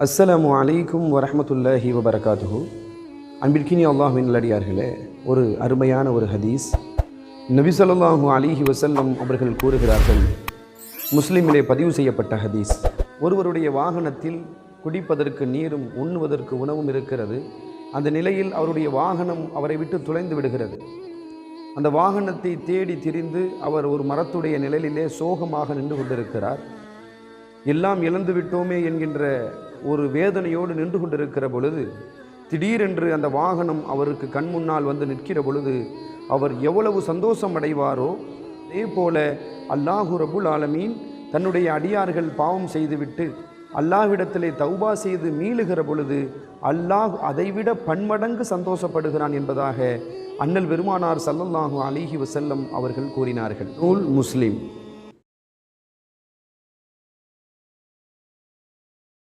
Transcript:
அஸ்ஸலாமு அலைக்கும் வரஹ்மத்துல்லாஹி வபரகாத்துஹு. அன்பிற்கினிய அல்லாஹ்வின் நல்லடியார்களே, ஒரு அருமையான ஒரு ஹதீஸ். நபி ஸல்லல்லாஹு அலைஹி வஸல்லம் அவர்கள் கூறுகிறார்கள், முஸ்லிமிலே பதிவு செய்யப்பட்ட ஹதீஸ். ஒருவருடைய வாகனத்தில் குடிப்பதற்கு நீரும் உண்ணுவதற்கு உணவும் இருக்கிறது. அந்த நிலையில் அவருடைய வாகனம் அவரை விட்டு தொலைந்து விடுகிறது. அந்த வாகனத்தை தேடி திரிந்து அவர் ஒரு மரத்துடைய நிழலிலே சோகமாக நின்று கொண்டிருக்கிறார். எல்லாம் இழந்து விட்டோமே என்கின்ற ஒரு வேதனையோடு நின்று கொண்டிருக்கிற பொழுது திடீரென்று அந்த வாகனம் அவருக்கு கண் முன்னால் வந்து நிற்கிற பொழுது அவர் எவ்வளவு சந்தோஷம் அடைவாரோ, அதே போல அல்லாஹு ரப்புல் ஆலமீன் தன்னுடைய அடியார்கள் பாவம் செய்துவிட்டு அல்லாஹ்விடத்திலே தௌபா செய்து மீளுகிற பொழுது அல்லாஹ் அதைவிட பன்மடங்கு சந்தோஷப்படுகிறான் என்பதாக அண்ணல் பெருமானார் ஸல்லல்லாஹு அலைஹி வஸல்லம் அவர்கள் கூறினார்கள். நூல் முஸ்லிம்.